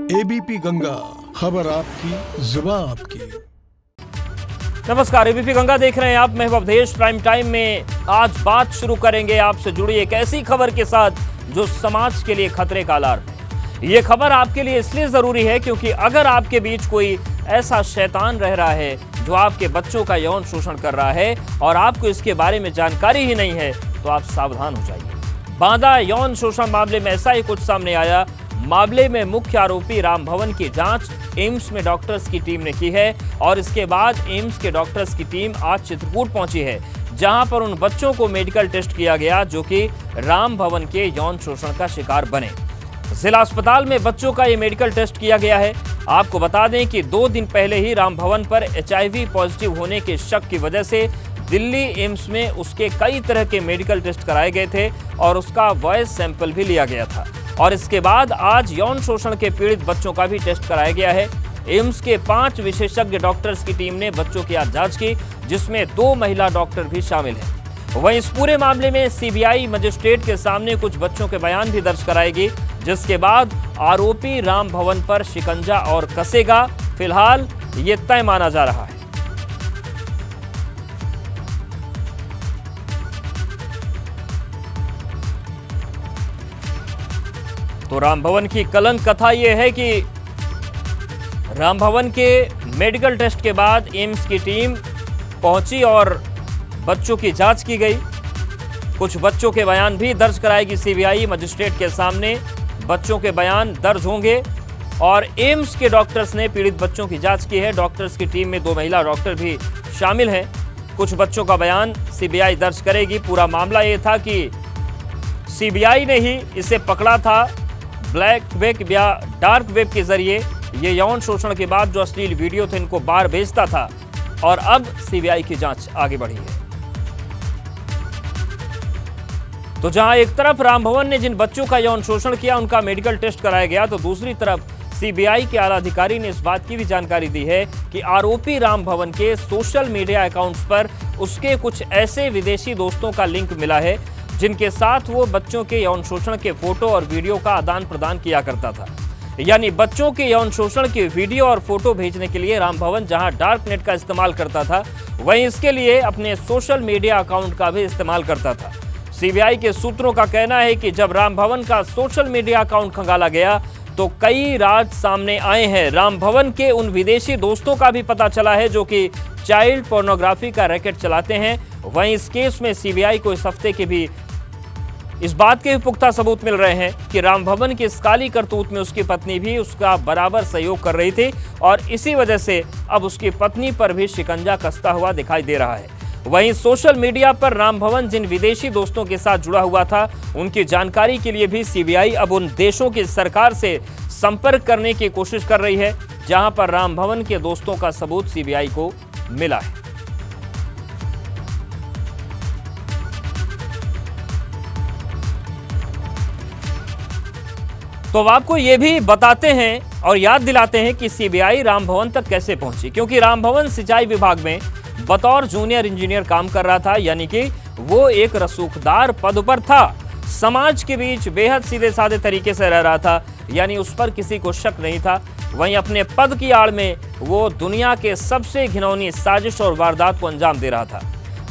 ABP Ganga, खबर आपकी, जुबान आपकी। नमस्कार, एबीपी गंगा देख रहे हैं आप। मैं अवधेश। प्राइम टाइम में आज बात शुरू करेंगे आपसे जुड़ी एक ऐसी खबर के साथ जो समाज के लिए खतरे का अलार्म है। ये खबर आपके लिए इसलिए जरूरी है क्योंकि अगर आपके बीच कोई ऐसा शैतान रह रहा है जो आपके बच्चों का यौन शोषण कर रहा है और आपको इसके बारे में जानकारी ही नहीं है तो आप सावधान हो जाइए। बांदा यौन शोषण मामले में ऐसा ही कुछ सामने आया। मामले में मुख्य आरोपी राम भवन की जांच एम्स में डॉक्टर्स की टीम ने की है और इसके बाद एम्स के डॉक्टर्स की टीम आज चित्रकूट पहुंची है, जहां पर उन बच्चों को मेडिकल टेस्ट किया गया जो कि राम भवन के यौन शोषण का शिकार बने। जिला अस्पताल में बच्चों का ये मेडिकल टेस्ट किया गया है। आपको बता दें कि 2 दिन पहले ही राम भवन पर HIV पॉजिटिव होने के शक की वजह से दिल्ली एम्स में उसके कई तरह के मेडिकल टेस्ट कराए गए थे और उसका वॉइस सैंपल भी लिया गया था। और इसके बाद आज यौन शोषण के पीड़ित बच्चों का भी टेस्ट कराया गया है। एम्स के 5 विशेषज्ञ डॉक्टर्स की टीम ने बच्चों की आज जांच की, जिसमें 2 महिला डॉक्टर भी शामिल हैं। वहीं इस पूरे मामले में सीबीआई मजिस्ट्रेट के सामने कुछ बच्चों के बयान भी दर्ज कराएगी, जिसके बाद आरोपी राम भवन पर शिकंजा और कसेगा। फिलहाल ये तय माना जा रहा है। तो राम भवन की कलंक कथा यह है कि राम भवन के मेडिकल टेस्ट के बाद एम्स की टीम पहुंची और बच्चों की जांच की गई। कुछ बच्चों के बयान भी दर्ज कराएगी सीबीआई मजिस्ट्रेट के सामने। बच्चों के बयान दर्ज होंगे और एम्स के डॉक्टर्स ने पीड़ित बच्चों की जांच की है। डॉक्टर्स की टीम में 2 महिला डॉक्टर भी शामिल हैं। कुछ बच्चों का बयान सीबीआई दर्ज करेगी। पूरा मामला ये था कि सीबीआई ने ही इसे पकड़ा था ब्लैक वेब या डार्क वेब के जरिए। ये यौन शोषण के बाद जो अश्लील वीडियो थे इनको बाहर भेजता था और अब सीबीआई की जांच आगे बढ़ी है। तो जहां एक तरफ राम भवन ने जिन बच्चों का यौन शोषण किया उनका मेडिकल टेस्ट कराया गया, तो दूसरी तरफ सीबीआई के आला अधिकारी ने इस बात की भी जानकारी दी है कि आरोपी राम भवन के सोशल मीडिया अकाउंट्स पर उसके कुछ ऐसे विदेशी दोस्तों का लिंक मिला है जिनके साथ वो बच्चों के यौन शोषण के फोटो और वीडियो का आदान प्रदान किया करता था। यानी बच्चों के यौन शोषण के वीडियो और फोटो भेजने के लिए राम भवन जहां डार्क नेट का इस्तेमाल करता था, वहीं इसके लिए अपने सोशल मीडिया अकाउंट का भी इस्तेमाल करता था। सीबीआई के सूत्रों का कहना है कि जब राम भवन का सोशल मीडिया अकाउंट खंगाला गया तो कई राज सामने आए हैं। राम भवन के उन विदेशी दोस्तों का भी पता चला है जो कि चाइल्ड पोर्नोग्राफी का रैकेट चलाते हैं। वहीं इस केस में सीबीआई को इस हफ्ते के भी इस बात के पुख्ता सबूत मिल रहे हैं कि राम भवन की इस काली करतूत में उसकी पत्नी भी उसका बराबर सहयोग कर रही थी और इसी वजह से अब उसकी पत्नी पर भी शिकंजा कसता हुआ दिखाई दे रहा है। वहीं सोशल मीडिया पर राम भवन जिन विदेशी दोस्तों के साथ जुड़ा हुआ था उनकी जानकारी के लिए भी सीबीआई अब उन देशों की सरकार से संपर्क करने की कोशिश कर रही है जहां पर राम भवन के दोस्तों का सबूत सीबीआई को मिला है। तो अब आपको ये भी बताते हैं और याद दिलाते हैं कि सीबीआई राम भवन तक कैसे पहुंची, क्योंकि राम भवन सिंचाई विभाग में बतौर जूनियर इंजीनियर काम कर रहा था। यानी कि वो एक रसूखदार पद पर था, समाज के बीच बेहद सीधे साधे तरीके से रह रहा था, यानी उस पर किसी को शक नहीं था। वहीं अपने पद की आड़ में वो दुनिया के सबसे घिनौनी साजिश और वारदात को अंजाम दे रहा था।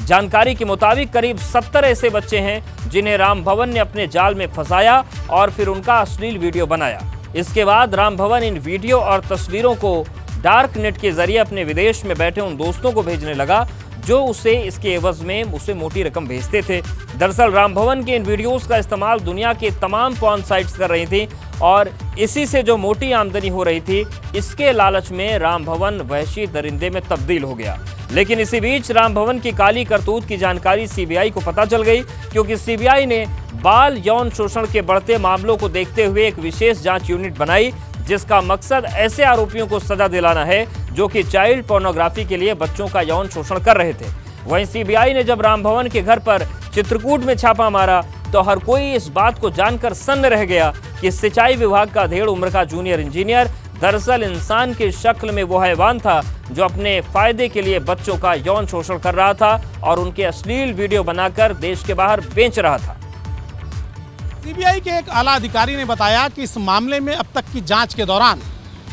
जानकारी के मुताबिक करीब 70 ऐसे बच्चे हैं जिन्हें राम भवन ने अपने जाल में फंसाया और फिर उनका अश्लील वीडियो बनाया। इसके बाद राम भवन इन वीडियो और तस्वीरों को डार्क नेट के जरिए अपने विदेश में बैठे उन दोस्तों को भेजने लगा जो उसे इसके एवज में उसे मोटी रकम भेजते थे। दरअसल राम भवन के इन वीडियोस का इस्तेमाल दुनिया के तमाम पॉर्न साइट्स कर रही थी और इसी से जो मोटी आमदनी हो रही थी, इसके लालच में राम भवन वहशी दरिंदे में तब्दील हो गया। लेकिन इसी बीच राम भवन की काली करतूत की जानकारी सीबीआई को पता चल गई, क्योंकि सीबीआई ने बाल यौन शोषण के बढ़ते मामलों को देखते हुए एक विशेष जांच यूनिट बनाई जिसका मकसद ऐसे आरोपियों को सजा दिलाना है जो कि चाइल्ड पोर्नोग्राफी के लिए बच्चों का यौन शोषण कर रहे थे। वहीं सीबीआई ने जब राम भवन के घर पर चित्रकूट में छापा मारा तो हर कोई इस बात को जानकर सन्न रह गया कि सिंचाई विभाग का 1.5 उम्र का जूनियर इंजीनियर दरअसल इंसान की शक्ल में वो हैवान था जो अपने फायदे के लिए बच्चों का यौन शोषण कर रहा था और उनके अश्लील वीडियो बनाकर देश के बाहर बेच रहा था। सीबीआई के एक आला अधिकारी ने बताया कि इस मामले में अब तक की जांच के दौरान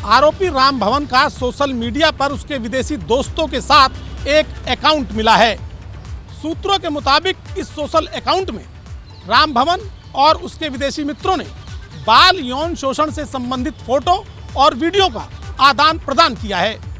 आरोपी राम भवन का सोशल मीडिया पर उसके विदेशी दोस्तों के साथ एक अकाउंट मिला है। सूत्रों के मुताबिक इस सोशल अकाउंट में राम भवन और उसके विदेशी मित्रों ने बाल यौन शोषण से संबंधित फोटो और वीडियो का आदान प्रदान किया है।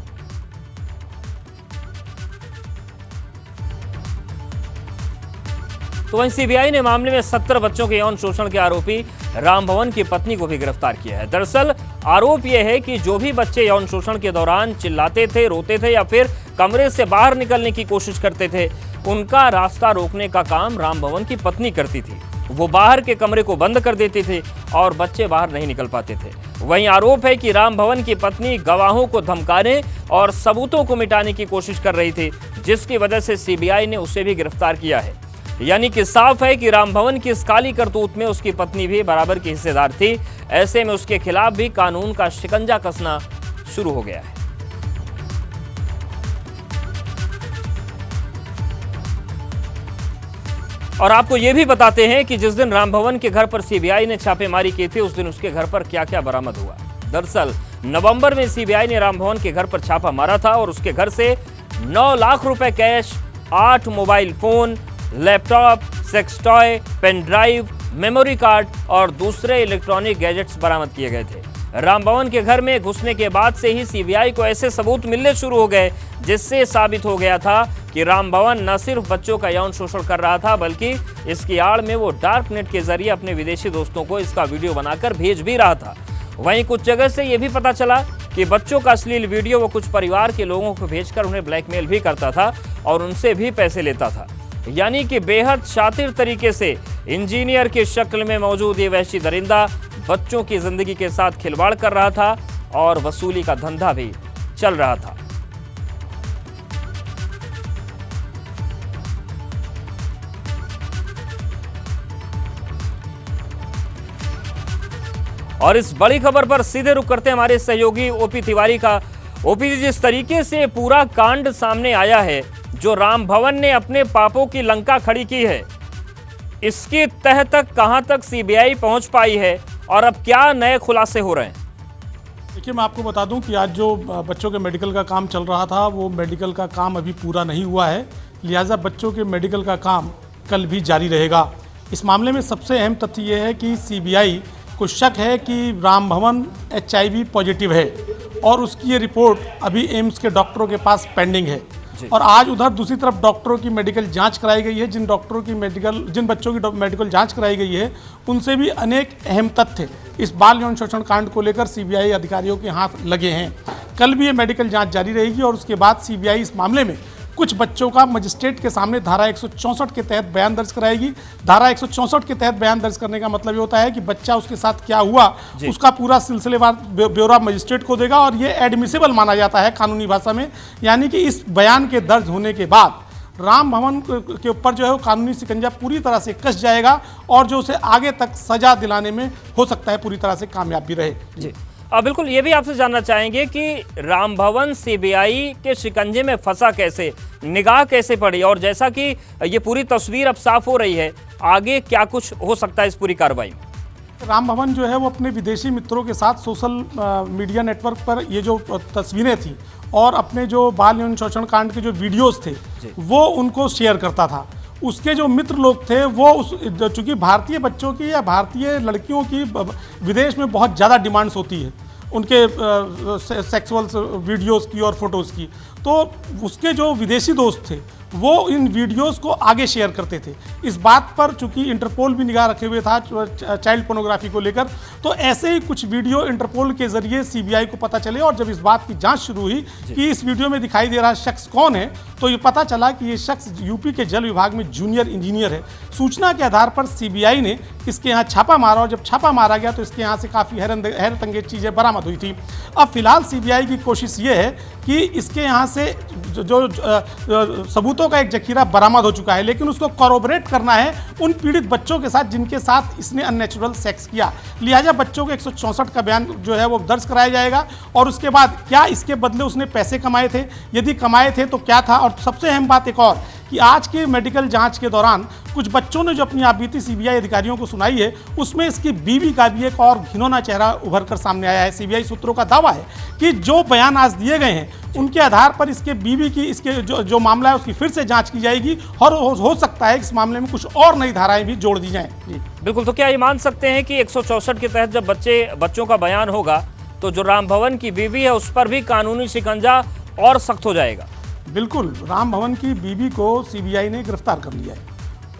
तो वहीं सीबीआई ने मामले में 70 बच्चों के यौन शोषण के आरोपी राम भवन की पत्नी को भी गिरफ्तार किया है। दरअसल आरोप यह है कि जो भी बच्चे यौन शोषण के दौरान चिल्लाते थे, रोते थे या फिर कमरे से बाहर निकलने की कोशिश करते थे, उनका रास्ता रोकने का काम राम भवन की पत्नी करती थी। वो बाहर के कमरे को बंद कर देते थे और बच्चे बाहर नहीं निकल पाते थे। वहीं आरोप है कि राम भवन की पत्नी गवाहों को धमकाने और सबूतों को मिटाने की कोशिश कर रही थी, जिसकी वजह से सीबीआई ने उसे भी गिरफ्तार किया है। यानी कि साफ है कि राम भवन की इस काली करतूत में उसकी पत्नी भी बराबर की हिस्सेदार थी। ऐसे में उसके खिलाफ भी कानून का शिकंजा कसना शुरू हो गया है। और आपको यह भी बताते हैं कि जिस दिन राम भवन के घर पर सीबीआई ने छापेमारी की थी, उस दिन उसके घर पर क्या क्या बरामद हुआ। दरअसल नवंबर में सीबीआई ने राम भवन के घर पर छापा मारा था और उसके घर से 9 लाख रुपए cash, 8 mobile phone, laptop, sex toy, pen drive, memory card और दूसरे इलेक्ट्रॉनिक गैजेट्स बरामद किए गए थे। राम भवन के घर में घुसने के बाद से ही सीबीआई को ऐसे सबूत मिलने शुरू हो गए, जिससे साबित हो गया था कि राम भवन न सिर्फ बच्चों का यौन शोषण कर रहा था, बल्कि इसकी आड़ में वो डार्क नेट के जरिए अपने विदेशी दोस्तों को इसका वीडियो बनाकर भेज भी रहा था। वहीं कुछ जगह से यह भी पता चला कि बच्चों का अश्लील वीडियो वो कुछ परिवार के लोगों को भेजकर उन्हें ब्लैकमेल भी करता था और उनसे भी पैसे लेता था। यानी कि बेहद शातिर तरीके से इंजीनियर की शक्ल में मौजूद ये वहशी दरिंदा बच्चों की जिंदगी के साथ खिलवाड़ कर रहा था और वसूली का धंधा भी चल रहा था। और इस बड़ी खबर पर सीधे रुख करते हमारे सहयोगी ओपी तिवारी का। ओपी जी, जिस तरीके से पूरा कांड सामने आया है, जो राम भवन ने अपने पापों की लंका खड़ी की है, इसकी तह तक कहां तक सीबीआई पहुंच पाई है और अब क्या नए खुलासे हो रहे हैं? देखिए, मैं आपको बता दूं कि आज जो बच्चों के मेडिकल का काम चल रहा था, वो मेडिकल का काम अभी पूरा नहीं हुआ है, लिहाजा बच्चों के मेडिकल का काम कल भी जारी रहेगा। इस मामले में सबसे अहम तथ्य ये है कि सीबीआई को शक है कि राम भवन HIV पॉजिटिव है और उसकी ये रिपोर्ट अभी एम्स के डॉक्टरों के पास पेंडिंग है। और आज उधर दूसरी तरफ डॉक्टरों की मेडिकल जांच कराई गई है। जिन बच्चों की मेडिकल जांच कराई गई है, उनसे भी अनेक अहम तथ्य इस बाल यौन शोषण कांड को लेकर सीबीआई अधिकारियों के हाथ लगे हैं। कल भी ये मेडिकल जांच जारी रहेगी और उसके बाद सीबीआई इस मामले में कुछ बच्चों का मजिस्ट्रेट के सामने धारा 164 के तहत बयान दर्ज कराएगी। धारा 164 के तहत बयान दर्ज करने का मतलब ये होता है कि बच्चा उसके साथ क्या हुआ, उसका पूरा सिलसिलेवार ब्यौरा मजिस्ट्रेट को देगा और ये एडमिसिबल माना जाता है कानूनी भाषा में। यानी कि इस बयान के दर्ज होने के बाद राम भवन के ऊपर जो है वो कानूनी शिकंजा पूरी तरह से कस जाएगा और जो उसे आगे तक सजा दिलाने में हो सकता है पूरी तरह से कामयाब भी रहे। जी बिल्कुल, ये भी आपसे जानना चाहेंगे कि राम भवन सीबीआई के शिकंजे में फंसा कैसे, निगाह कैसे पड़ी, और जैसा कि ये पूरी तस्वीर अब साफ हो रही है, आगे क्या कुछ हो सकता है इस पूरी कार्रवाई में? राम भवन जो है वो अपने विदेशी मित्रों के साथ सोशल मीडिया नेटवर्क पर ये जो तस्वीरें थी और अपने जो बाल यौन शोषण कांड के जो वीडियोस थे वो उनको शेयर करता था। उसके जो मित्र लोग थे वो चूँकि भारतीय बच्चों की या भारतीय लड़कियों की विदेश में बहुत ज़्यादा डिमांड्स होती है उनके सेक्सुअल वीडियोस की और फोटोज़ की, तो उसके जो विदेशी दोस्त थे वो इन वीडियोस को आगे शेयर करते थे। इस बात पर चूंकि इंटरपोल भी निगाह रखे हुए था चाइल्ड पोर्नोग्राफी को लेकर, तो ऐसे ही कुछ वीडियो इंटरपोल के जरिए सीबीआई को पता चले और जब इस बात की जांच शुरू हुई कि इस वीडियो में दिखाई दे रहा शख्स कौन है, तो ये पता चला कि ये शख्स यूपी के जल विभाग में जूनियर इंजीनियर है। सूचना के आधार पर सीबीआई ने इसके यहाँ छापा मारा और जब छापा मारा गया तो इसके यहाँ से काफ़ी हैरत अंगेज चीज़ें बरामद हुई थी। अब फिलहाल सीबीआई की कोशिश ये है कि इसके यहाँ से जो सबूतों का एक जखीरा बरामद हो चुका है, लेकिन उसको कॉरोबरेट करना है उन पीड़ित बच्चों के साथ जिनके साथ इसने अननेचुरल सेक्स किया। लिहाजा बच्चों के 164 का बयान जो है वो दर्ज कराया जाएगा और उसके बाद क्या इसके बदले उसने पैसे कमाए थे, यदि कमाए थे तो क्या था, और सबसे अहम बात एक और कि आज के मेडिकल जांच के दौरान कुछ बच्चों ने जो अपनी आपबीती सीबीआई अधिकारियों को सुनाई है, उसमें इसकी बीवी का भी एक और घिनौना चेहरा उभर कर सामने आया है। सीबीआई सूत्रों का दावा है कि जो बयान आज दिए गए हैं उनके आधार पर इसके बीवी की इसके जो मामला है उसकी फिर से जांच की जाएगी और हो सकता है इस मामले में कुछ और नई धाराएं भी जोड़ दी जाएं। जी बिल्कुल। तो क्या ये मान सकते हैं कि 164 के तहत जब बच्चों का बयान होगा तो जो राम भवन की बीवी है उस पर भी कानूनी शिकंजा और सख्त हो जाएगा? बिल्कुल, राम भवन की बीवी को सीबीआई ने गिरफ्तार कर लिया है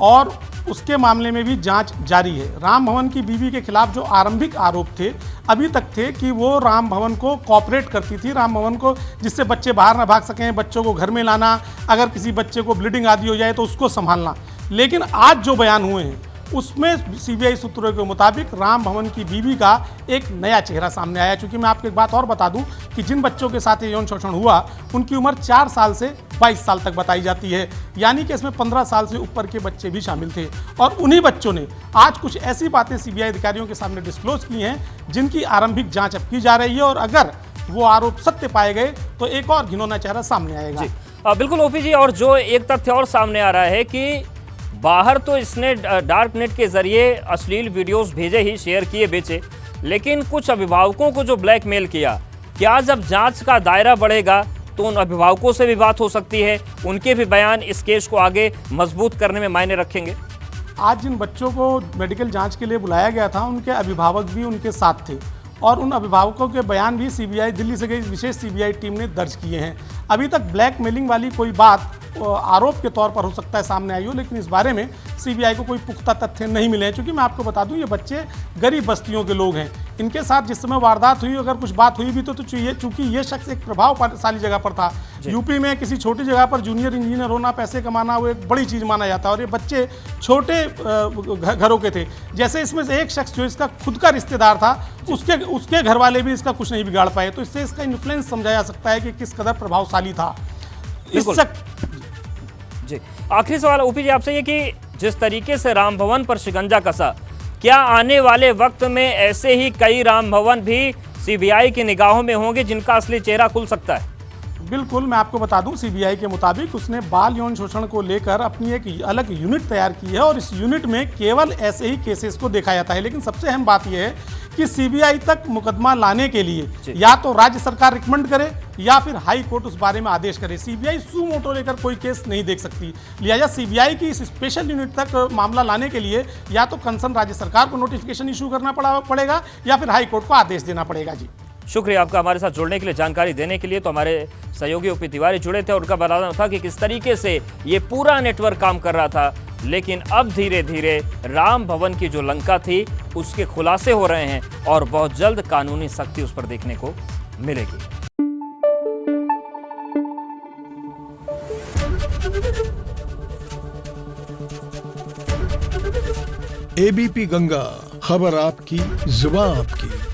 और उसके मामले में भी जांच जारी है। राम भवन की बीवी के खिलाफ जो आरंभिक आरोप थे अभी तक थे कि वो राम भवन को कॉपरेट करती थी, राम भवन को जिससे बच्चे बाहर ना भाग सकें, बच्चों को घर में लाना, अगर किसी बच्चे को ब्लीडिंग आदि हो जाए तो उसको संभालना। लेकिन आज जो बयान हुए हैं उसमें सीबीआई सूत्रों के मुताबिक राम भवन की बीवी का एक नया चेहरा सामने आया। चूंकि मैं आपको एक बात और बता दूं कि जिन बच्चों के साथ ये यौन शोषण हुआ उनकी उम्र 4 साल से 22 साल तक बताई जाती है, यानी कि इसमें 15 साल से ऊपर के बच्चे भी शामिल थे। और उन्हीं बच्चों ने आज कुछ ऐसी बातें सीबीआई अधिकारियों के सामने डिस्क्लोज की हैं जिनकी आरंभिक जाँच अब की जा रही है और अगर वो आरोप सत्य पाए गए तो एक और घिनौना चेहरा सामने आएगा। बिल्कुल ओपी जी, और जो एक तथ्य और सामने आ रहा है कि बाहर तो इसने डार्क नेट के जरिए अश्लील वीडियोस भेजे ही, शेयर किए, बेचे, लेकिन कुछ अभिभावकों को जो ब्लैकमेल किया, क्या जब जांच का दायरा बढ़ेगा तो उन अभिभावकों से भी बात हो सकती है? उनके भी बयान इस केस को आगे मजबूत करने में मायने रखेंगे? आज जिन बच्चों को मेडिकल जांच के लिए बुलाया गया था उनके अभिभावक भी उनके साथ थे और उन अभिभावकों के बयान भी सीबीआई दिल्ली से गई विशेष सीबीआई टीम ने दर्ज किए हैं। अभी तक ब्लैकमेलिंग वाली कोई बात आरोप के तौर पर हो सकता है सामने आई हो, लेकिन इस बारे में सीबीआई को कोई पुख्ता तथ्य नहीं मिले हैं। क्योंकि मैं आपको बता दूं ये बच्चे गरीब बस्तियों के लोग हैं, इनके साथ जिस समय वारदात हुई अगर कुछ बात हुई भी तो चूंकि ये शख्स एक प्रभावशाली जगह पर था, यूपी में किसी छोटी जगह पर जूनियर इंजीनियर होना, पैसे कमाना वो एक बड़ी चीज़ माना जाता है और ये बच्चे छोटे घरों के थे। जैसे इसमें से एक शख्स जो इसका खुद का रिश्तेदार था उसके घर वाले भी इसका कुछ नहीं बिगाड़ पाए, तो इससे इसका इन्फ्लुएंस समझा जा सकता है कि किस कदर प्रभावशाली था। जी, आखिरी सवाल ओपी जी आपसे ये कि जिस तरीके से राम भवन पर शिकंजा कसा, क्या आने वाले वक्त में ऐसे ही कई राम भवन भी सीबीआई की निगाहों में होंगे जिनका असली चेहरा खुल सकता है? बिल्कुल, मैं आपको बता दूं सीबीआई के मुताबिक उसने बाल यौन शोषण को लेकर अपनी एक अलग यूनिट तैयार की है और इस यूनिट में केवल ऐसे ही केसेस को देखा जाता है। लेकिन सबसे अहम बात यह है कि सीबीआई तक मुकदमा लाने के लिए या तो राज्य सरकार रिकमेंड करे या फिर हाई कोर्ट उस बारे में आदेश करे। सीबीआई सू मोटो लेकर कोई केस नहीं देख सकती, लिहाजा सीबीआई की इस स्पेशल यूनिट तक मामला लाने के लिए या तो कंसर्न राज्य सरकार को नोटिफिकेशन इशू करना पड़ेगा या फिर हाई कोर्ट को आदेश देना पड़ेगा। जी शुक्रिया आपका हमारे साथ जुड़ने के लिए, जानकारी देने के लिए। तो हमारे सहयोगी ओपी तिवारी जुड़े थे और उनका बताना था कि किस तरीके से ये पूरा नेटवर्क काम कर रहा था, लेकिन अब धीरे धीरे राम भवन की जो लंका थी उसके खुलासे हो रहे हैं और बहुत जल्द कानूनी सख्ती उस पर देखने को मिलेगी। एबीपी गंगा, खबर आपकी, जुबान आपकी।